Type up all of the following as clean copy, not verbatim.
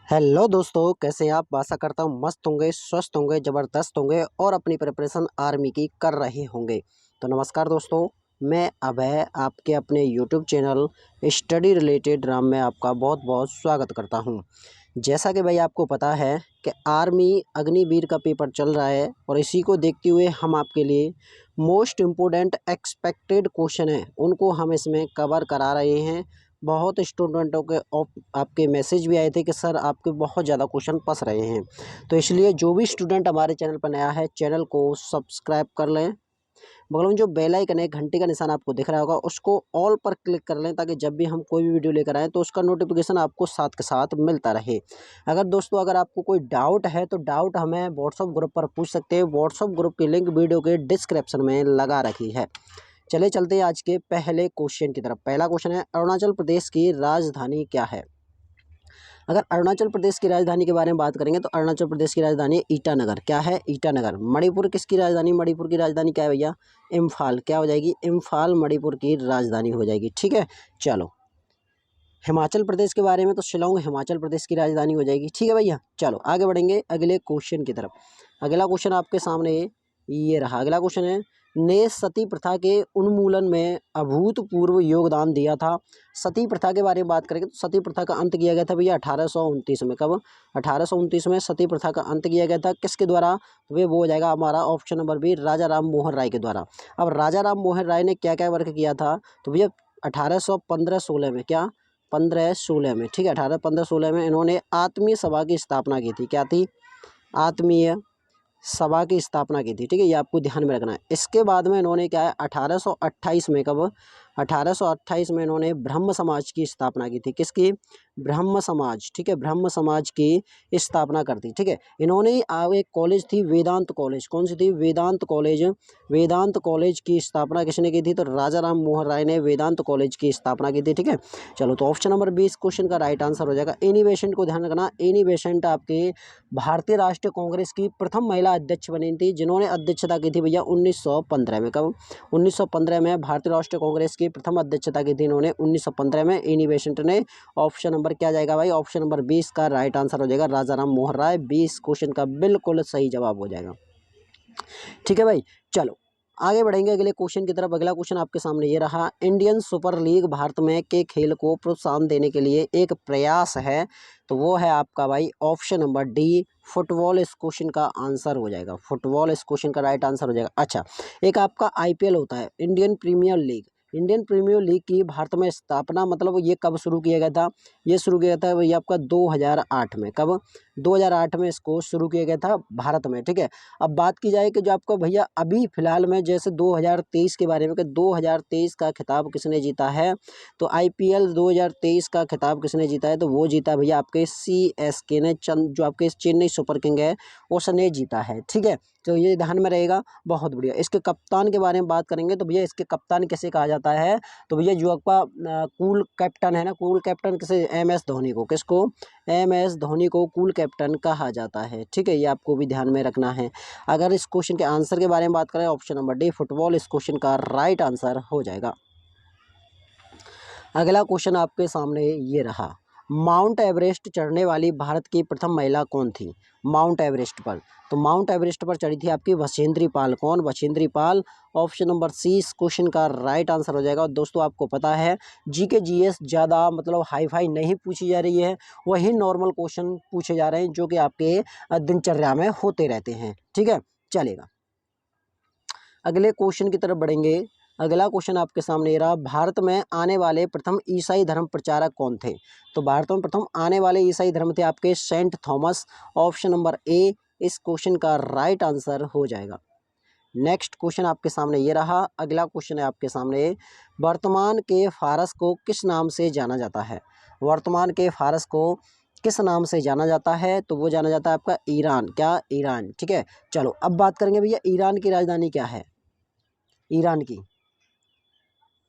Hello दोस्तों, कैसे हैं आप। आशा करता हूँ मस्त होंगे, स्वस्थ होंगे, ज़बरदस्त होंगे और अपनी प्रिपरेशन आर्मी की कर रहे होंगे। तो नमस्कार दोस्तों, मैं अभय आपके अपने YouTube channel study related Ram में आपका बहुत बहुत स्वागत करता हूँ। जैसा कि भाई आपको पता है कि आर्मी अग्निवीर का पेपर चल रहा है और इसी को देखते हुए हम आपके लिए मोस्ट इम्पोर्टेंट एक्सपेक्टेड क्वेश्चन हैं उनको हम इसमें कवर करा रहे हैं। बहुत स्टूडेंटों के आपके मैसेज भी आए थे कि सर आपके बहुत ज़्यादा क्वेश्चन फंस रहे हैं, तो इसलिए जो भी स्टूडेंट हमारे चैनल पर नया है चैनल को सब्सक्राइब कर लें। बगल में जो बेल आइकन है, घंटी का निशान आपको दिख रहा होगा, उसको ऑल पर क्लिक कर लें ताकि जब भी हम कोई भी वीडियो लेकर आएँ तो उसका नोटिफिकेशन आपको साथ के साथ मिलता रहे। अगर दोस्तों अगर आपको कोई डाउट है तो डाउट हमें व्हाट्सअप ग्रुप पर पूछ सकते हैं। व्हाट्सअप ग्रुप की लिंक वीडियो के डिस्क्रिप्शन में लगा रखी है। चले चलते हैं आज के पहले क्वेश्चन की तरफ। पहला क्वेश्चन है, अरुणाचल प्रदेश की राजधानी क्या है। अगर अरुणाचल प्रदेश की राजधानी के बारे में बात करेंगे तो अरुणाचल प्रदेश की राजधानी ईटानगर। क्या है? ईटानगर। मणिपुर किसकी राजधानी? मणिपुर की राजधानी क्या है भैया? इम्फाल। क्या हो जाएगी? इम्फाल मणिपुर की राजधानी हो जाएगी। ठीक है, चलो। हिमाचल प्रदेश के बारे में तो शिलांग हिमाचल प्रदेश की राजधानी हो जाएगी। ठीक है भैया, चलो आगे बढ़ेंगे अगले क्वेश्चन की तरफ। अगला क्वेश्चन आपके सामने ये रहा। अगला क्वेश्चन है, ने सती प्रथा के उन्मूलन में अभूतपूर्व योगदान दिया था। सती प्रथा के बारे में बात करेंगे तो सती प्रथा का अंत किया गया था भैया 1829 में। कब? 1829 में सती प्रथा का अंत किया गया था। किसके द्वारा? तो वो हो जाएगा हमारा ऑप्शन नंबर बी, राजा राम मोहन राय के द्वारा। अब राजा राम मोहन राय ने क्या क्या वर्क किया था? तो भैया 1815-16 में, क्या 15-16 में, ठीक है, 1815-16 में इन्होंने आत्मीय सभा की स्थापना की थी। क्या थी? आत्मीय सभा की स्थापना की थी। ठीक है, ये आपको ध्यान में रखना है। इसके बाद में इन्होंने क्या है 1828 में, कब? 1828 में इन्होंने ब्रह्म समाज की स्थापना की थी। किसकी? ब्रह्म समाज। ठीक है, ब्रह्म समाज की स्थापना कर दी। ठीक है, इन्होंने एक कॉलेज थी वेदांत कॉलेज। कौन सी थी? वेदांत कॉलेज। वेदांत कॉलेज की स्थापना किसने की थी? तो राजा राम मोहन राय ने वेदांत कॉलेज की स्थापना की थी। ठीक है, चलो, तो ऑप्शन नंबर 20 क्वेश्चन का राइट आंसर हो जाएगा। एनी बेसेंट को ध्यान रखना। एनी बेसेंट आपके भारतीय राष्ट्रीय कांग्रेस की प्रथम महिला अध्यक्ष बनी थी, जिन्होंने अध्यक्षता की थी भैया 1915 में। कब? 1915 में भारतीय राष्ट्रीय कांग्रेस की प्रथम अध्यक्षता की थी इन्होंने 1915 में, एनी बेसेंट ने। ऑप्शन नंबर क्या जाएगा भाई? ऑप्शन नंबर 20 का राइट आंसर हो जाएगा राजा राम मोहन राय। 20 क्वेश्चन का बिल्कुल सही जवाब हो जाएगा। ठीक है भाई, चलो आगे बढ़ेंगे अगले क्वेश्चन की तरफ। अगला क्वेश्चन आपके सामने ये रहा। इंडियन सुपर लीग भारत में के खेल को प्रोत्साहन देने के लिए एक प्रयास है, तो वो है आपका भाई ऑप्शन नंबर डी, फुटबॉल। इस क्वेश्चन का आंसर हो जाएगा फुटबॉल। इस क्वेश्चन का राइट आंसर हो जाएगा। अच्छा, एक आपका आईपीएल होता है, Indian premier league. Indian premier league की भारत में स्थापना, मतलब ये कब शुरू किया गया था? ये शुरू किया था ये आपका 2008 में। कब? 2008 में इसको शुरू किया गया था भारत में। ठीक है, अब बात की जाए कि जो आपका भैया अभी फिलहाल में जैसे 2023 के बारे में, कि 2023 का खिताब किसने जीता है? तो आईपीएल 2023 का खिताब किसने जीता है? तो वो जीता भैया आपके सीएसके ने, जो आपके चेन्नई सुपर किंग है उसने जीता है। ठीक है, तो ये ध्यान में रहेगा। बहुत बढ़िया। इसके कप्तान के बारे में बात करेंगे तो भैया इसके कप्तान किसे कहा जाता है? तो भैया जो आपका कूल कैप्टन है ना, कूल कैप्टन किसे? एमएस धोनी को। किसको? एमएस धोनी को कूल कैप्टन कहा जाता है। ठीक है, ये आपको भी ध्यान में रखना है। अगर इस क्वेश्चन के आंसर के बारे में बात करें, ऑप्शन नंबर डी, फुटबॉल, इस क्वेश्चन का राइट आंसर हो जाएगा। अगला क्वेश्चन आपके सामने ये रहा। माउंट एवरेस्ट चढ़ने वाली भारत की प्रथम महिला कौन थी? माउंट एवरेस्ट पर, तो माउंट एवरेस्ट पर चढ़ी थी आपकी बछेंद्री पाल। कौन? Bachendri Pal. Option number C इस क्वेश्चन का राइट आंसर हो जाएगा। और दोस्तों आपको पता है जीके जीएस ज़्यादा मतलब हाई फाई नहीं पूछी जा रही है, वही नॉर्मल क्वेश्चन पूछे जा रहे हैं जो कि आपके दिनचर्या में होते रहते हैं। ठीक है, चलेगा। अगले क्वेश्चन की तरफ बढ़ेंगे। अगला क्वेश्चन आपके सामने ये रहा। भारत में आने वाले प्रथम ईसाई धर्म प्रचारक कौन थे? तो भारत में प्रथम आने वाले ईसाई धर्म थे आपके saint Thomas. Option number A इस क्वेश्चन का राइट आंसर हो जाएगा। नेक्स्ट क्वेश्चन आपके सामने ये रहा। अगला क्वेश्चन है आपके सामने, वर्तमान के फारस को किस नाम से जाना जाता है? वर्तमान के फारस को किस नाम से जाना जाता है? तो वो जाना जाता है आपका ईरान। क्या? ईरान। ठीक है, चलो अब बात करेंगे भैया ईरान की राजधानी क्या है? ईरान की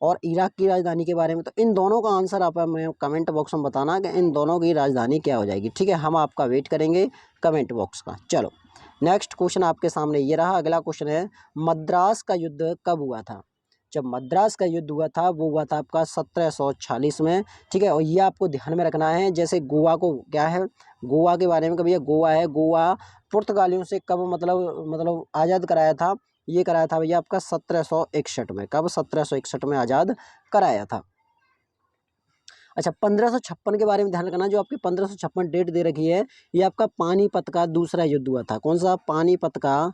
और इराक की राजधानी के बारे में। तो इन दोनों का आंसर आप हमें कमेंट बॉक्स में बताना कि इन दोनों की राजधानी क्या हो जाएगी। ठीक है, हम आपका वेट करेंगे कमेंट बॉक्स का। चलो नेक्स्ट क्वेश्चन आपके सामने ये रहा। अगला क्वेश्चन है, मद्रास का युद्ध कब हुआ था? जब मद्रास का युद्ध हुआ था वो हुआ था आपका 1746 में, ठीक है। और ये आपको ध्यान में रखना है। जैसे गोवा को क्या है, गोवा के बारे में कभी, गोवा है, गोवा पुर्तगालियों से कब मतलब आज़ाद कराया था, ये कराया था भैया आपका 1761 में। कब? 1761 में आज़ाद कराया था। अच्छा, 1556 के बारे में ध्यान रखना। जो आपकी 1556 डेट दे रखी है, ये आपका पानीपत का दूसरा युद्ध हुआ था। कौन सा? पानीपत का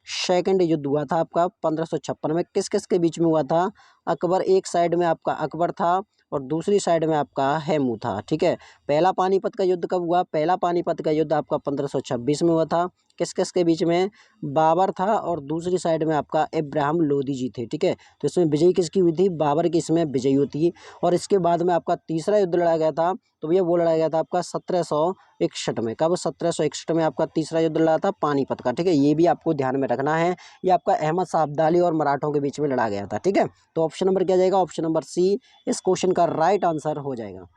सेकंड युद्ध हुआ था आपका 1556 में। किस किस के बीच में हुआ था? अकबर, एक साइड में आपका अकबर था और दूसरी साइड में आपका हेमू था, ठीक है। पहला पानीपत का युद्ध कब हुआ? पहला पानीपत का युद्ध आपका 1526 में हुआ था। किस किस के बीच में? बाबर था और दूसरी साइड में आपका इब्राहिम लोदी जी थे, ठीक है। तो इसमें विजयी किसकी हुई थी? बाबर की इसमें विजयी होती है। और इसके बाद में आपका तीसरा युद्ध लड़ा गया था, तो भैया वो लड़ा गया था आपका 1761 में। कब? 1761 में आपका तीसरा युद्ध लड़ा था पानीपत का, ठीक है। ये भी आपको ध्यान में रखना है। ये आपका अहमद शाह अब्दाली और मराठों के बीच में लड़ा गया था, ठीक है। तो ऑप्शन नंबर क्या जाएगा? ऑप्शन नंबर सी इस क्वेश्चन का राइट आंसर हो जाएगा।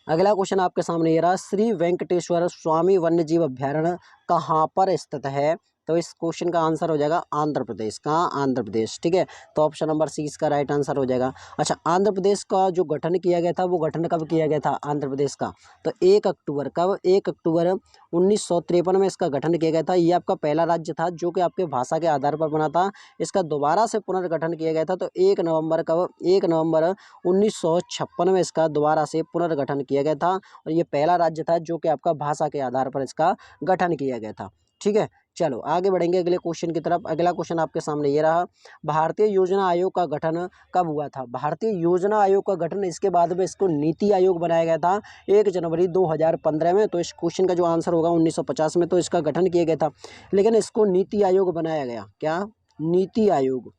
अगला क्वेश्चन आपके सामने ये रहा, श्री वेंकटेश्वर स्वामी वन्यजीव अभ्यारण्य कहाँ पर स्थित है? तो इस क्वेश्चन का आंसर हो जाएगा आंध्र प्रदेश। कहाँ? आंध्र प्रदेश, ठीक है। तो ऑप्शन नंबर सी इसका राइट आंसर हो जाएगा। अच्छा, आंध्र प्रदेश का जो गठन किया गया था वो गठन कब किया गया था आंध्र प्रदेश का? तो 1 अक्टूबर। कब? 1 अक्टूबर 1953 में इसका गठन किया गया था। ये आपका पहला राज्य था जो कि आपके भाषा के आधार पर बना था। इसका दोबारा से पुनर्गठन किया गया था। तो 1 नवंबर, कब? 1 नवंबर 1956 में इसका दोबारा से पुनर्गठन किया गया था। और ये पहला राज्य था जो कि आपका भाषा के आधार पर इसका गठन किया गया था, ठीक है। चलो आगे बढ़ेंगे अगले क्वेश्चन की तरफ। अगला क्वेश्चन आपके सामने ये रहा, भारतीय योजना आयोग का गठन कब हुआ था? भारतीय योजना आयोग का गठन, इसके बाद में इसको नीति आयोग बनाया गया था 1 जनवरी 2015 में। तो इस क्वेश्चन का जो आंसर होगा 1950 में तो इसका गठन किया गया था, लेकिन इसको नीति आयोग बनाया गया। क्या? नीति आयोग।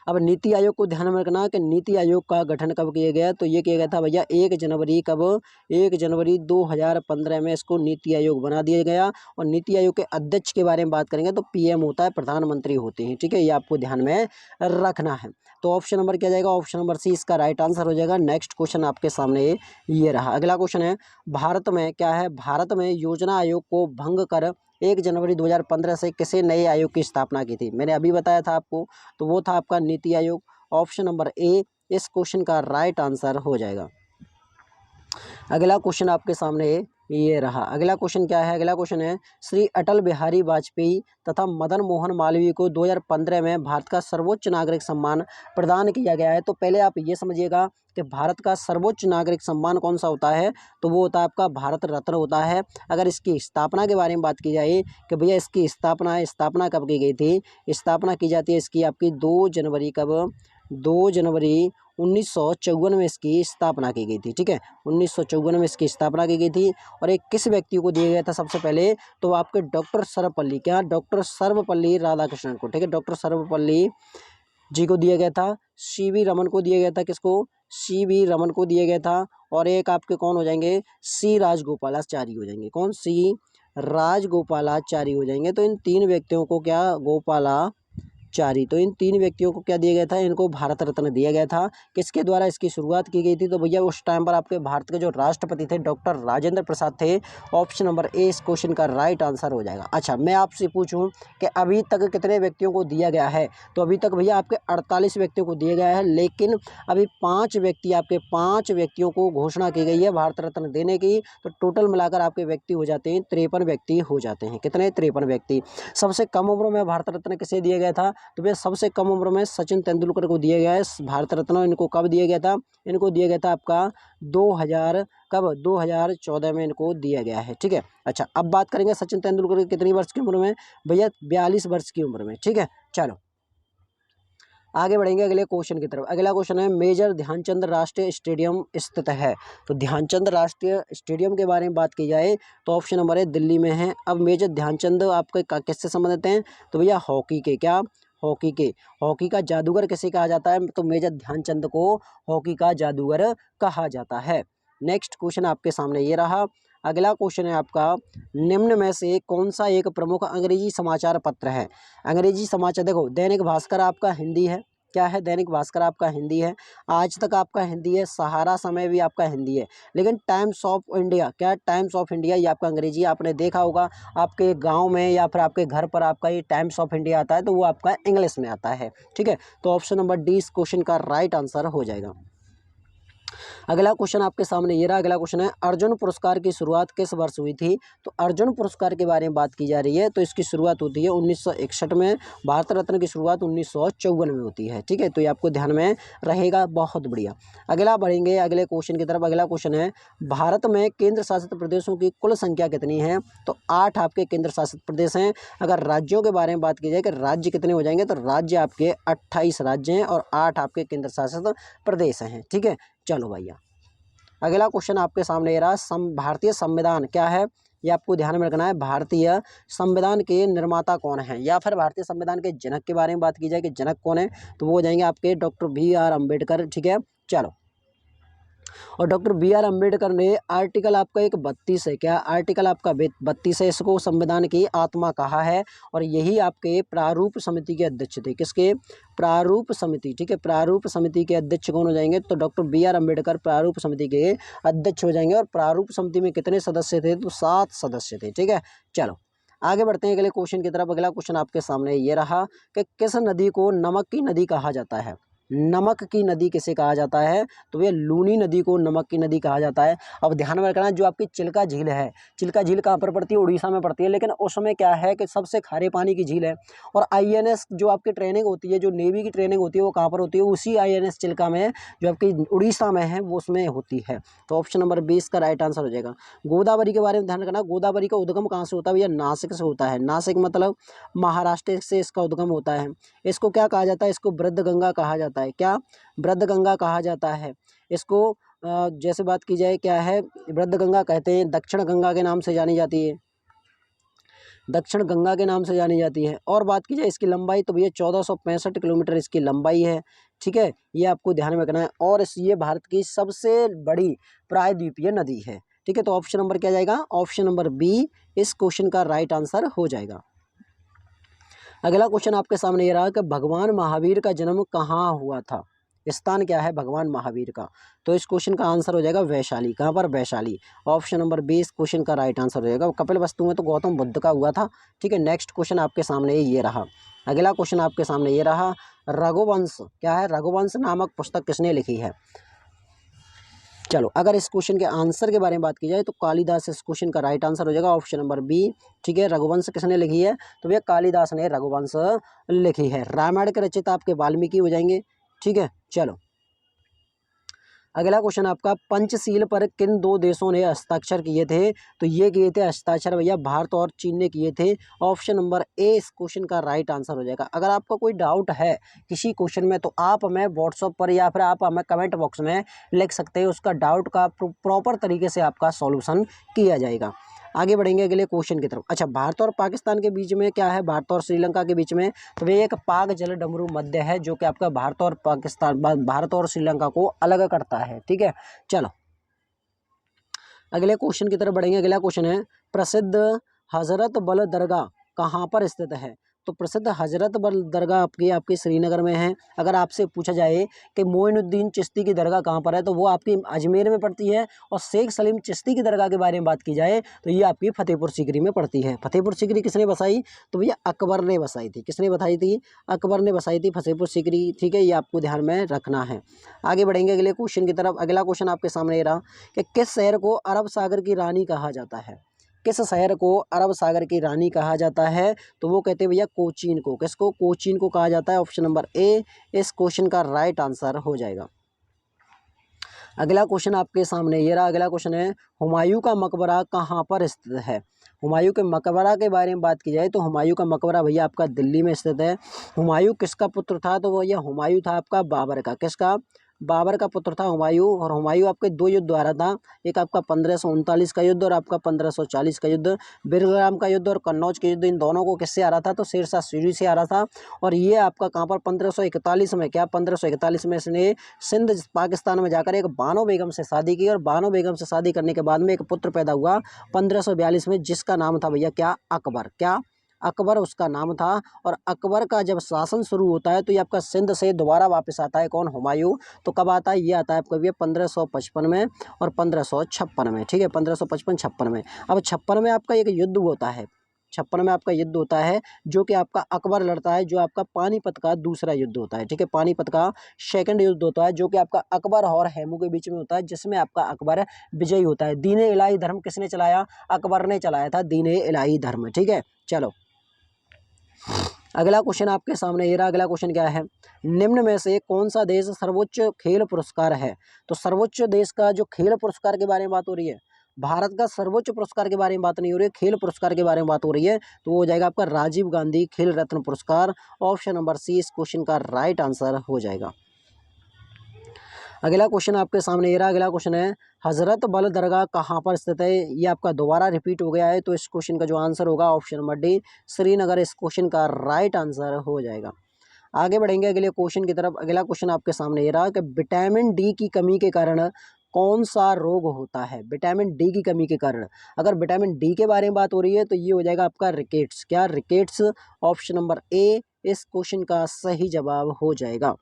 अब नीति आयोग को ध्यान में रखना कि नीति आयोग का गठन कब किया गया? तो ये किया गया था भैया 1 जनवरी। कब? 1 जनवरी 2015 में इसको नीति आयोग बना दिया गया। और नीति आयोग के अध्यक्ष के बारे में बात करेंगे तो पीएम होता है, प्रधानमंत्री होते हैं, ठीक है। ये आपको ध्यान में रखना है। तो ऑप्शन नंबर क्या जाएगा? ऑप्शन नंबर सी इसका राइट आंसर हो जाएगा। नेक्स्ट क्वेश्चन आपके सामने ये रहा। अगला क्वेश्चन है, भारत में क्या है, भारत में योजना आयोग को भंग कर 1 जनवरी 2015 से किसी नए आयोग की स्थापना की थी? मैंने अभी बताया था आपको, तो वो था आपका NITI Aayog. Option number A इस क्वेश्चन का राइट आंसर हो जाएगा। अगला क्वेश्चन आपके सामने ये रहा। अगला क्वेश्चन क्या है? अगला क्वेश्चन है, श्री अटल बिहारी वाजपेयी तथा मदन मोहन मालवीय को 2015 में भारत का सर्वोच्च नागरिक सम्मान प्रदान किया गया है। तो पहले आप ये समझिएगा कि भारत का सर्वोच्च नागरिक सम्मान कौन सा होता है? तो वो होता है आपका भारत रत्न होता है। अगर इसकी स्थापना के बारे में बात की जाए कि भैया इसकी स्थापना कब की गई थी? स्थापना की जाती है इसकी आपकी 2 जनवरी। कब? 2 जनवरी 1954 में इसकी स्थापना की गई थी, ठीक है। 1954 में इसकी स्थापना की गई थी। और एक किस व्यक्ति को दिया गया था सबसे पहले? तो आपके डॉक्टर सर्वपल्ली, क्या? डॉक्टर सर्वपल्ली राधाकृष्णन को, ठीक है। डॉक्टर सर्वपल्ली जी को दिया गया था। सीवी रमन को दिया गया था। किसको? सीवी रमन को दिया गया था। और एक आपके कौन हो जाएंगे? सी राजगोपालाचारी हो जाएंगे। कौन? सी राजगोपालाचारी हो जाएंगे। तो इन 3 व्यक्तियों को क्या? गोपालाचारी। तो इन 3 व्यक्तियों को क्या दिया गया था? इनको भारत रत्न दिया गया था। किसके द्वारा इसकी शुरुआत की गई थी? तो भैया उस टाइम पर आपके भारत के जो राष्ट्रपति थे डॉक्टर राजेंद्र प्रसाद थे। ऑप्शन नंबर ए इस क्वेश्चन का राइट आंसर हो जाएगा। अच्छा, मैं आपसे पूछूं कि अभी तक कितने व्यक्तियों को दिया गया है? तो अभी तक भैया आपके 48 व्यक्तियों को दिया गया है, लेकिन अभी 5 व्यक्तियों को घोषणा की गई है भारत रत्न देने की। तो टोटल मिलाकर आपके व्यक्ति हो जाते हैं 53 व्यक्ति हो जाते हैं। कितने? 53 व्यक्ति। सबसे कम उम्र में भारत रत्न किसे दिया गया था? तो भैया सबसे कम उम्र में सचिन तेंदुलकर को दिया गया है भारत रत्न। इनको कब दिया गया था? इनको दिया गया था आपका 2000। कब? 2014 में इनको दिया गया है, ठीक है। अच्छा, अब बात करेंगे सचिन तेंदुलकर की कितनी वर्ष की उम्र में? भैया 42 वर्ष की उम्र में, ठीक है। चलो आगे बढ़ेंगे अगले क्वेश्चन की तरफ। अगला क्वेश्चन है, मेजर ध्यानचंद राष्ट्रीय स्टेडियम स्थित है? तो ध्यानचंद राष्ट्रीय स्टेडियम के बारे में बात की जाए तो ऑप्शन नंबर है दिल्ली में है। अब मेजर ध्यानचंद आपके किससे संबंधित हैं? तो भैया हॉकी के। क्या? हॉकी का जादूगर किसे कहा जाता है? तो मेजर ध्यानचंद को हॉकी का जादूगर कहा जाता है। नेक्स्ट क्वेश्चन आपके सामने ये रहा। अगला क्वेश्चन है आपका, निम्न में से कौन सा एक प्रमुख अंग्रेजी समाचार पत्र है? अंग्रेजी समाचार, देखो दैनिक भास्कर आपका हिंदी है, क्या है, दैनिक भास्कर आपका हिंदी है, आज तक आपका हिंदी है, सहारा समय भी आपका हिंदी है। लेकिन टाइम्स ऑफ इंडिया, क्या टाइम्स ऑफ इंडिया, ये आपका अंग्रेजी है। आपने देखा होगा आपके गांव में या फिर आपके घर पर आपका ये टाइम्स ऑफ इंडिया आता है तो वो आपका इंग्लिश में आता है। ठीक है, तो ऑप्शन नंबर डी इस क्वेश्चन का राइट आंसर हो जाएगा। अगला क्वेश्चन आपके सामने ये रहा। अगला क्वेश्चन है, अर्जुन पुरस्कार की शुरुआत किस वर्ष हुई थी? तो अर्जुन पुरस्कार के बारे में बात की जा रही है, तो इसकी शुरुआत होती है 1961 में। भारत रत्न की शुरुआत 1954 में होती है। ठीक है, तो ये आपको ध्यान में रहेगा, बहुत बढ़िया। अगला बढ़ेंगे अगले क्वेश्चन की तरफ। अगला क्वेश्चन है, भारत में केंद्र शासित प्रदेशों की कुल संख्या कितनी है? तो 8 आपके केंद्र शासित प्रदेश हैं। अगर राज्यों के बारे में बात की जाए कि राज्य कितने हो जाएंगे, तो राज्य आपके 28 राज्य हैं और 8 आपके केंद्र शासित प्रदेश हैं। ठीक है, चलो भैया अगला क्वेश्चन आपके सामने ये रहा। भारतीय संविधान क्या है, ये आपको ध्यान में रखना है। भारतीय संविधान के निर्माता कौन है, या फिर भारतीय संविधान के जनक के बारे में बात की जाए कि जनक कौन है, तो वो हो जाएंगे आपके डॉक्टर BR अम्बेडकर। ठीक है, चलो, और डॉक्टर BR अम्बेडकर ने आर्टिकल आपका एक 32 है, क्या आर्टिकल आपका 32 है, इसको संविधान की आत्मा कहा है। और यही आपके प्रारूप समिति के अध्यक्ष थे। किसके? प्रारूप समिति। ठीक है, प्रारूप समिति के अध्यक्ष कौन हो जाएंगे? तो डॉक्टर BR अम्बेडकर प्रारूप समिति के अध्यक्ष हो जाएंगे। और प्रारूप समिति में कितने सदस्य थे? तो 7 सदस्य थे। ठीक है, चलो आगे बढ़ते हैं अगले क्वेश्चन की तरफ। अगला क्वेश्चन आपके सामने ये रहा कि किस नदी को नमक की नदी कहा जाता है? नमक की नदी किसे कहा जाता है? तो ये लूनी नदी को नमक की नदी कहा जाता है। अब ध्यान में रखना, जो आपकी चिल्का झील है, चिल्का झील कहाँ पर पड़ती है? उड़ीसा में पड़ती है। लेकिन उसमें क्या है कि सबसे खारे पानी की झील है। और INS जो आपकी ट्रेनिंग होती है, जो नेवी की ट्रेनिंग होती है, वो कहाँ पर होती है? उसी INS चिल्का में, जो आपकी उड़ीसा में है, वो उसमें होती है। तो ऑप्शन नंबर 20 का राइट आंसर हो जाएगा। गोदावरी के बारे में ध्यान रखना, गोदावरी का उद्गम कहाँ से होता है भैया? नासिक से होता है। नासिक मतलब महाराष्ट्र से इसका उद्गम होता है। इसको क्या कहा जाता है? इसको वृद्ध गंगा कहा जाता है। क्या? वृद्ध गंगा कहा जाता है इसको। जैसे बात की जाए क्या है, वृद्ध गंगा कहते हैं, दक्षिण गंगा के नाम से जानी जाती है, दक्षिण गंगा के नाम से जानी जाती है। और बात की जाए इसकी लंबाई, तो भैया 1465 किलोमीटर इसकी लंबाई है। ठीक है, ये आपको ध्यान में रखना है। और ये भारत की सबसे बड़ी प्रायद्वीपीय नदी है। ठीक है, तो ऑप्शन नंबर क्या जाएगा? ऑप्शन नंबर बी इस क्वेश्चन का राइट आंसर हो जाएगा। अगला क्वेश्चन आपके सामने ये रहा कि भगवान महावीर का जन्म कहाँ हुआ था? स्थान क्या है भगवान महावीर का? तो इस क्वेश्चन का आंसर हो जाएगा वैशाली। कहाँ पर? वैशाली। ऑप्शन नंबर 20 क्वेश्चन का राइट आंसर हो जाएगा। कपिलवस्तु में तो गौतम बुद्ध का हुआ था। ठीक है, नेक्स्ट क्वेश्चन आपके सामने ये रहा। अगला क्वेश्चन आपके सामने ये रहा, रघुवंश क्या है? रघुवंश नामक पुस्तक किसने लिखी है? चलो, अगर इस क्वेश्चन के आंसर के बारे में बात की जाए तो कालिदास इस क्वेश्चन का राइट आंसर हो जाएगा। Option number B. ठीक है, रघुवंश किसने लिखी है? तो भैया कालिदास ने रघुवंश लिखी है। रामायण के रचयिता आपके वाल्मीकि हो जाएंगे। ठीक है, चलो अगला क्वेश्चन आपका, पंचशील पर किन 2 देशों ने हस्ताक्षर किए थे? तो ये किए थे हस्ताक्षर भैया भारत और चीन ने किए थे। ऑप्शन नंबर ए इस क्वेश्चन का राइट आंसर हो जाएगा। अगर आपका कोई डाउट है किसी क्वेश्चन में, तो आप हमें व्हाट्सएप पर या फिर आप हमें कमेंट बॉक्स में लिख सकते हैं। उसका डाउट का प्रॉपर तरीके से आपका सॉल्यूशन किया जाएगा। आगे बढ़ेंगे अगले क्वेश्चन की तरफ। अच्छा, भारत और पाकिस्तान के बीच में क्या है? भारत और श्रीलंका के बीच में तो ये एक पाक जल डमरू मध्य है, जो कि आपका भारत और पाकिस्तान, भारत और श्रीलंका को अलग करता है। ठीक है, चलो अगले क्वेश्चन की तरफ बढ़ेंगे। अगला क्वेश्चन है, प्रसिद्ध हजरत बल दरगाह कहाँ पर स्थित है? तो प्रसिद्ध हजरत बल दरगाह आपकी श्रीनगर में है। अगर आपसे पूछा जाए कि मोइनुद्दीन चिश्ती की दरगाह कहाँ पर है, तो वो आपकी अजमेर में पड़ती है। और शेख सलीम चिश्ती की दरगाह के बारे में बात की जाए तो ये आपकी फतेहपुर सीकरी में पड़ती है। फतेहपुर सीकरी किसने बसाई? तो भैया अकबर ने बसाई थी। किसने बताई थी? अकबर ने बसाई थी फतेहपुर सीकरी। ठीक है, ये आपको ध्यान में रखना है। आगे बढ़ेंगे अगले क्वेश्चन की तरफ। अगला क्वेश्चन आपके सामने रहा कि किस शहर को अरब सागर की रानी कहा जाता है? किस शहर को अरब सागर की रानी कहा जाता है? तो वो कहते हैं भैया कोचीन को। किसको? कोचीन को कहा जाता है। ऑप्शन नंबर ए इस क्वेश्चन का राइट आंसर हो जाएगा। अगला क्वेश्चन आपके सामने ये रहा। अगला क्वेश्चन है, हुमायूं का मकबरा कहाँ पर स्थित है? हुमायूं के मकबरा के बारे में बात की जाए तो हुमायूं का मकबरा भैया आपका दिल्ली में स्थित है। हुमायूं किसका पुत्र था? तो वो ये हुमायूं था आपका बाबर का। किसका? बाबर का पुत्र था हुमायूं। और हुमायूं आपके 2 युद्ध द्वारा था। एक आपका 1539 का युद्ध और आपका 1540 का युद्ध। बिरग्राम का युद्ध और कन्नौज के युद्ध, इन दोनों को किससे आ रहा था? तो शेरशाह सूरी से आ रहा था। और ये आपका कहाँ पर? 1541 में, क्या 1541 में इसने सिंध पाकिस्तान में जाकर एक बानो बेगम से शादी की। और बानो बेगम से शादी करने के बाद में एक पुत्र पैदा हुआ 1542 में, जिसका नाम था भैया क्या? अकबर। क्या? अकबर उसका नाम था। और अकबर का जब शासन शुरू होता है तो ये आपका सिंध से दोबारा वापस आता है कौन, हुमायूं। तो कब आता है, ये आता है आपका भैया 1555 में और 1556 में, ठीक है, 1555-56 में। अब 56 में आपका एक युद्ध होता है, 56 में आपका युद्ध होता है जो कि आपका अकबर लड़ता है, जो आपका पानीपत का दूसरा युद्ध होता है, ठीक है, पानीपत का सेकंड युद्ध होता है जो कि आपका अकबर और हैमू के बीच में होता है, जिसमें आपका अकबर विजयी होता है। दीन ए इलाही धर्म किसने चलाया, अकबर ने चलाया था दीन ए इलाही धर्म, ठीक है। चलो अगला क्वेश्चन आपके सामने ये रहा। अगला क्वेश्चन क्या है, निम्न में से कौन सा देश सर्वोच्च खेल पुरस्कार है। तो सर्वोच्च देश का जो खेल पुरस्कार के बारे में बात हो रही है, भारत का सर्वोच्च पुरस्कार के बारे में बात नहीं हो रही है, खेल पुरस्कार के बारे में बात हो रही है। तो वो हो जाएगा आपका राजीव गांधी खेल रत्न पुरस्कार। ऑप्शन नंबर सी इस क्वेश्चन का राइट आंसर हो जाएगा। अगला क्वेश्चन आपके सामने ये रहा। अगला क्वेश्चन है, हजरत बल दरगाह कहाँ पर स्थित है। ये आपका दोबारा रिपीट हो गया है, तो इस क्वेश्चन का जो आंसर होगा ऑप्शन नंबर डी श्रीनगर इस क्वेश्चन का राइट आंसर हो जाएगा। आगे बढ़ेंगे अगले क्वेश्चन की तरफ। अगला क्वेश्चन आपके सामने ये रहा कि विटामिन डी की कमी के कारण कौन सा रोग होता है। विटामिन डी की कमी के कारण, अगर विटामिन डी के बारे में बात हो रही है तो ये हो जाएगा आपका रिकेट्स। क्या, रिकेट्स। ऑप्शन नंबर ए इस क्वेश्चन का सही जवाब हो जाएगा।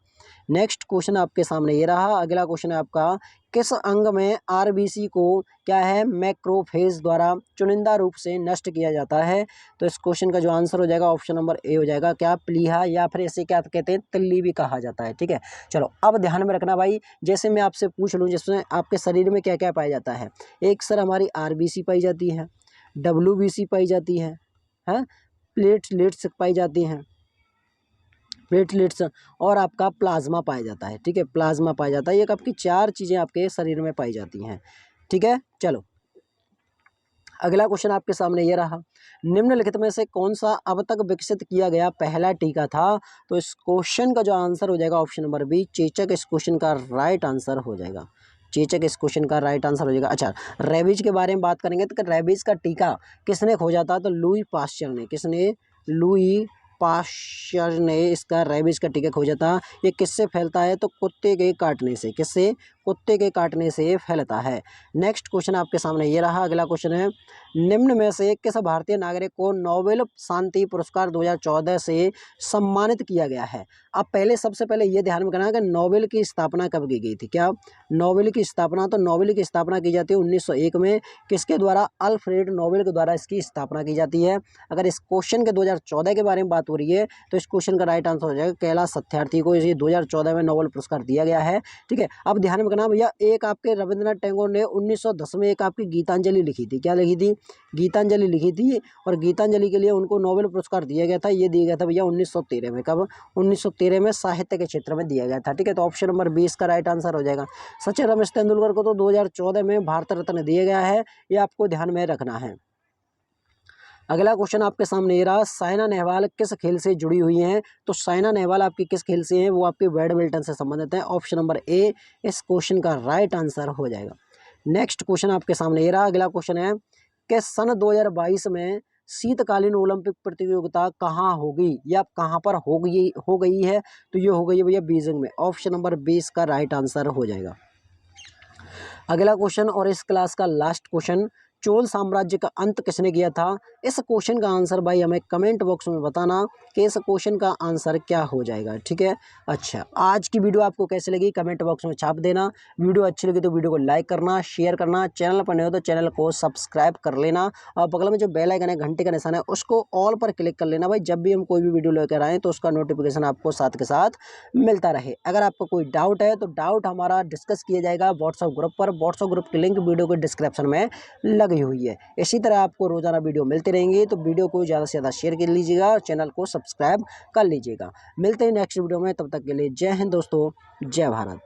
नेक्स्ट क्वेश्चन आपके सामने ये रहा। अगला क्वेश्चन है आपका, किस अंग में आरबीसी को क्या है मैक्रोफेज द्वारा चुनिंदा रूप से नष्ट किया जाता है। तो इस क्वेश्चन का जो आंसर हो जाएगा ऑप्शन नंबर ए हो जाएगा। क्या, प्लीहा, या फिर इसे क्या कहते हैं, तिल्ली भी कहा जाता है, ठीक है। चलो अब ध्यान में रखना भाई, जैसे मैं आपसे पूछ लूँ जिसमें आपके शरीर में क्या क्या पाया जाता है। एक सर हमारी आरबीसी पाई जाती है, डब्ल्यूबीसी पाई जाती है, प्लेटलेट्स पाई जाती हैं, प्लेटलेट्स, और आपका प्लाज्मा पाया जाता है, ठीक है, प्लाज्मा पाया जाता है। ये आपकी 4 चीज़ें आपके शरीर में पाई जाती हैं, ठीक है। चलो अगला क्वेश्चन आपके सामने ये रहा, निम्नलिखित में से कौन सा अब तक विकसित किया गया पहला टीका था। तो इस क्वेश्चन का जो आंसर हो जाएगा ऑप्शन नंबर बी चेचक इस क्वेश्चन का राइट आंसर हो जाएगा। चेचक इस क्वेश्चन का राइट आंसर हो जाएगा। अच्छा, रेबीज के बारे में बात करेंगे तो रेबीज का टीका किसने खोजा था। तो लुई पास्चर ने। किसने, लुई पास्चर ने इसका रेबीज का टीका खोजा था। ये किससे फैलता है, तो कुत्ते के काटने से। किससे, कुत्ते के काटने से फैलता है। नेक्स्ट क्वेश्चन आपके सामने ये रहा। अगला क्वेश्चन है, निम्न में से किस भारतीय नागरिक को नोबेल शांति पुरस्कार 2014 से सम्मानित किया गया है। अब पहले सबसे पहले ये ध्यान में रखना कि नोबेल की स्थापना कब की गई थी। क्या, नोबेल की स्थापना, तो नोबेल की स्थापना की जाती है 1901 में। किसके द्वारा, अल्फ्रेड नोबेल के द्वारा इसकी स्थापना की जाती है। अगर इस क्वेश्चन के 2014 के बारे में बात हो रही है तो इस क्वेश्चन का राइट आंसर हो जाएगा कैलाश सत्यार्थी को इसे 2014 में नोबेल पुरस्कार दिया गया है, ठीक है। अब ध्यान में रखना भैया, एक आपके रविंद्रनाथ टैगोर ने 1910 में एक आपकी गीतांजलि लिखी थी। क्या लिखी थी, गीतांजलि लिखी थी, और गीतांजलि के लिए उनको नोबेल पुरस्कार दिया गया था। ये दिया गया था भैया 1913 में। कब, 1913 में साहित्य के क्षेत्र में दिया गया था, ठीक है। तो ऑप्शन नंबर 20 का राइट आंसर हो जाएगा। सचिन रमेश तेंदुलकर को तो 2014 में भारत रत्न दिया गया है, ये आपको ध्यान में रखना है। अगला क्वेश्चन आपके सामने ये रहा, साइना नेहवाल किस खेल से जुड़ी हुई हैं। तो साइना नेहवाल आपकी किस खेल से हैं, वो आपके बैडमिंटन से संबंधित है। ऑप्शन नंबर ए इस क्वेश्चन का राइट आंसर हो जाएगा। नेक्स्ट क्वेश्चन आपके सामने ये रहा। अगला क्वेश्चन है कि सन 2022 में शीतकालीन ओलंपिक प्रतियोगिता कहाँ होगी, या कहाँ पर हो गई है। तो ये हो गई है भैया बीजिंग में। ऑप्शन नंबर 20 का राइट आंसर हो जाएगा। अगला क्वेश्चन और इस क्लास का लास्ट क्वेश्चन, चोल साम्राज्य का अंत किसने किया था। इस क्वेश्चन का आंसर भाई हमें कमेंट बॉक्स में बताना कि इस क्वेश्चन का आंसर क्या हो जाएगा, ठीक है। अच्छा, आज की वीडियो आपको कैसी लगी कमेंट बॉक्स में छाप देना। वीडियो अच्छी लगी तो वीडियो को लाइक करना, शेयर करना, चैनल पर नए हो तो चैनल को सब्सक्राइब कर लेना, और बगल में जो बेल आइकन है घंटे का निशान है उसको ऑल पर क्लिक कर लेना भाई। जब भी हम कोई भी वीडियो लेकर आएँ तो उसका नोटिफिकेशन आपको साथ के साथ मिलता रहे। अगर आपको कोई डाउट है तो डाउट हमारा डिस्कस किया जाएगा व्हाट्सएप ग्रुप पर। व्हाट्सएप ग्रुप की लिंक वीडियो के डिस्क्रिप्शन में लगी हुई है। इसी तरह आपको रोजाना वीडियो मिलती रहेंगी, तो वीडियो को ज़्यादा से ज़्यादा शेयर कर लीजिएगा, चैनल को सब्सक्राइब कर लीजिएगा। मिलते हैं नेक्स्ट वीडियो में, तब तक के लिए जय हिंद दोस्तों, जय भारत।